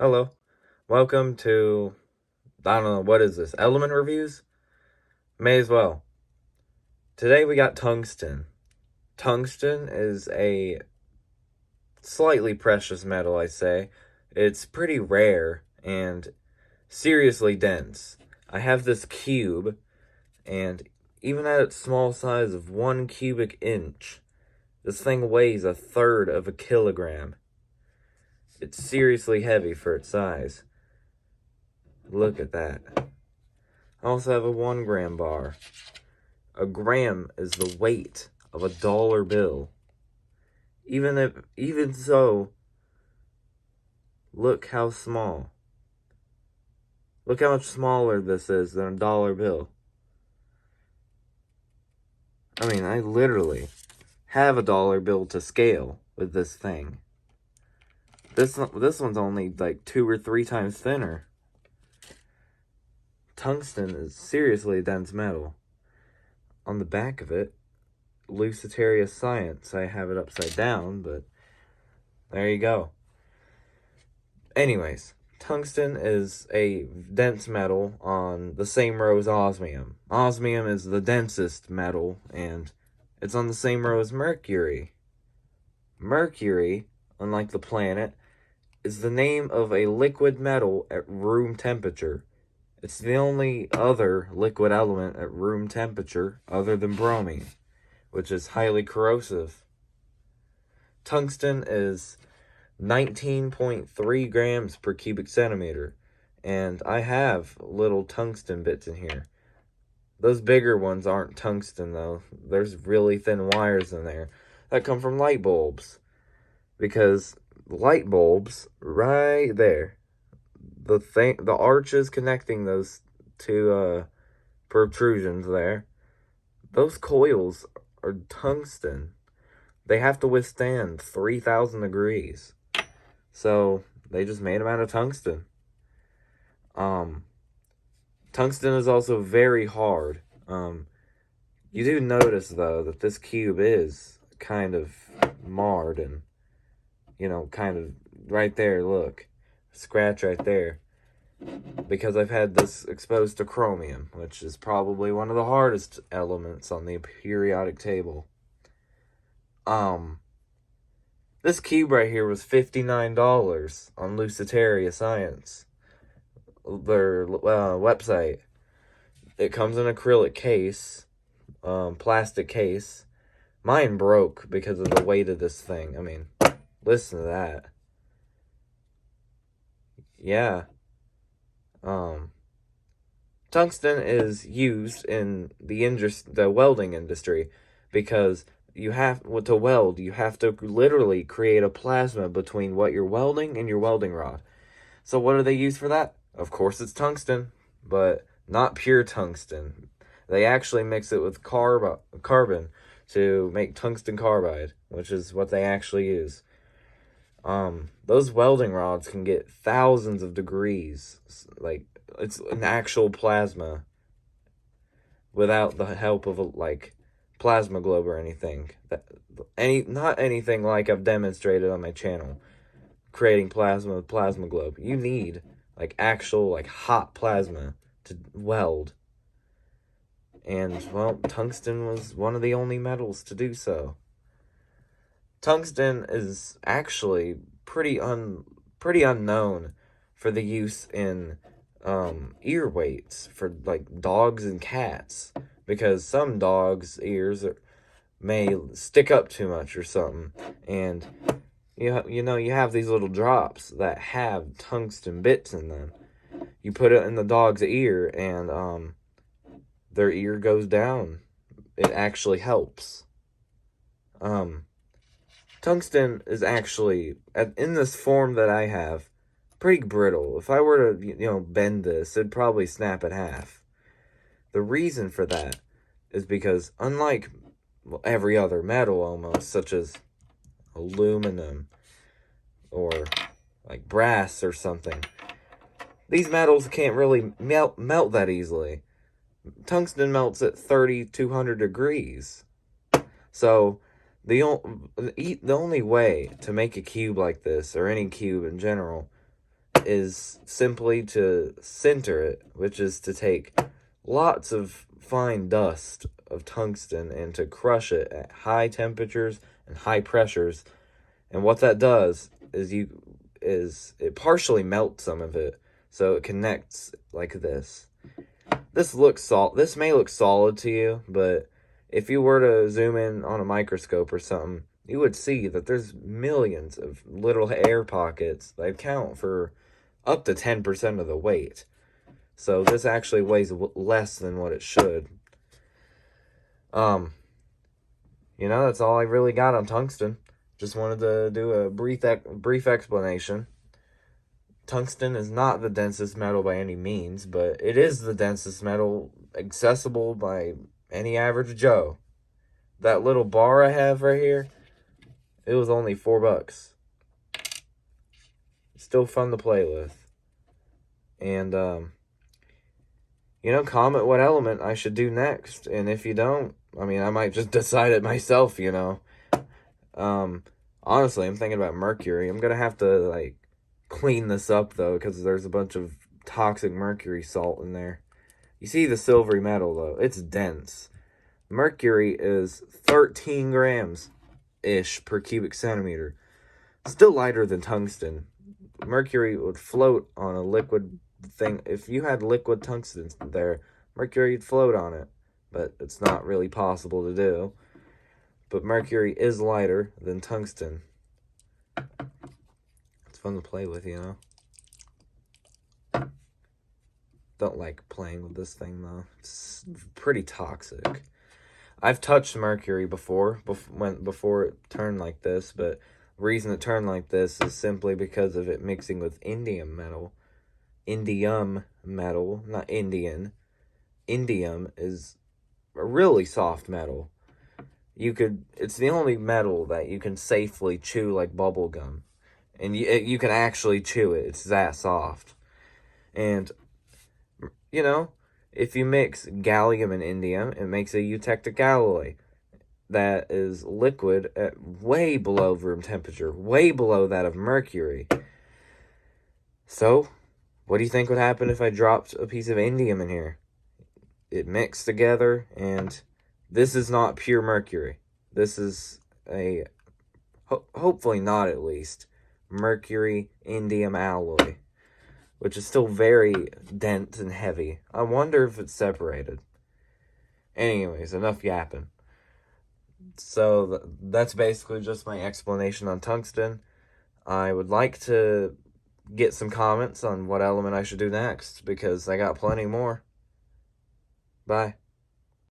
Hello. Welcome to, I don't know, what is this? Element reviews? May as well. Today we got tungsten. Tungsten is a slightly precious metal, I say. It's pretty rare and seriously dense. I have this cube, and even at its small size of 1 cubic inch, this thing weighs 1/3 of a kilogram. It's seriously heavy for its size. Look at that. I also have a 1 gram bar. A gram is the weight of a dollar bill. Even so, look how small. Look how much smaller this is than a dollar bill. I mean, I literally have a dollar bill to scale with this thing. This one's only like 2 or 3 times thinner. Tungsten is seriously a dense metal. On the back of it, Luciteria Science. I have it upside down, but there you go. Anyways, tungsten is a dense metal on the same row as osmium. Osmium is the densest metal, and it's on the same row as mercury. Mercury, unlike the planet, is the name of a liquid metal at room temperature. It's the only other liquid element at room temperature other than bromine, which is highly corrosive. Tungsten is 19.3 grams per cubic centimeter, and I have little tungsten bits in here. Those bigger ones aren't tungsten, though. There's really thin wires in there that come from light bulbs, because light bulbs, right there, the arches connecting those two protrusions there, those coils are tungsten. They have to withstand 3,000 degrees. So they just made them out of tungsten. Tungsten is also very hard. You do notice, though, that this cube is kind of marred and, kind of right there, look. Scratch right there. Because I've had this exposed to chromium, which is probably one of the hardest elements on the periodic table. This cube right here was $59 on Luciteria Science, their website. It comes in acrylic case, plastic case. Mine broke because of the weight of this thing. I mean, listen to that. Yeah. Tungsten is used in the welding industry because you have to weld. You have to literally create a plasma between what you're welding and your welding rod. So what do they use for that? Of course, it's tungsten, but not pure tungsten. They actually mix it with carbon to make tungsten carbide, which is what they actually use. Those welding rods can get thousands of degrees. Like, it's an actual plasma without the help of a plasma globe or anything. Not anything like I've demonstrated on my channel. Creating plasma with plasma globe. You need actual hot plasma to weld. And well, tungsten was one of the only metals to do so. Tungsten is actually pretty unknown for the use in ear weights for dogs and cats, because some dogs' ears may stick up too much or something, and you have these little drops that have tungsten bits in them. You put it in the dog's ear, and their ear goes down. It actually helps. Tungsten is actually, in this form that I have, pretty brittle. If I were to, bend this, it'd probably snap in half. The reason for that is because, unlike every other metal almost, such as aluminum or brass or something, these metals can't really melt that easily. Tungsten melts at 3,200 degrees. So the only way to make a cube like this, or any cube in general, is simply to sinter it, which is to take lots of fine dust of tungsten and to crush it at high temperatures and high pressures. And what that does is it partially melts some of it, so it connects like this. This may look solid to you, but if you were to zoom in on a microscope or something, you would see that there's millions of little air pockets that account for up to 10% of the weight. So this actually weighs less than what it should. That's all I really got on tungsten. Just wanted to do a brief explanation. Tungsten is not the densest metal by any means, but it is the densest metal accessible by any average Joe. That little bar I have right here, it was only $4. Still fun to play with. And, comment what element I should do next. And if you don't, I might just decide it myself, Honestly, I'm thinking about mercury. I'm going to have to, clean this up, though, because there's a bunch of toxic mercury salt in there. You see the silvery metal, though. It's dense. Mercury is 13 grams-ish per cubic centimeter. Still lighter than tungsten. Mercury would float on a liquid thing. If you had liquid tungsten there, mercury would float on it. But it's not really possible to do. But mercury is lighter than tungsten. It's fun to play with, Don't like playing with this thing, though. It's pretty toxic. I've touched mercury before it turned like this, but the reason it turned like this is simply because of it mixing with indium metal. Indium metal, not Indian. Indium is a really soft metal. It's the only metal that you can safely chew like bubble gum. And you can actually chew it. It's that soft. And, if you mix gallium and indium, it makes a eutectic alloy that is liquid at way below room temperature, way below that of mercury. So, what do you think would happen if I dropped a piece of indium in here? It mixed together, and this is not pure mercury. This is hopefully not at least, mercury-indium alloy, which is still very dense and heavy. I wonder if it's separated. Anyways, enough yapping. So that's basically just my explanation on tungsten. I would like to get some comments on what element I should do next, because I got plenty more. Bye.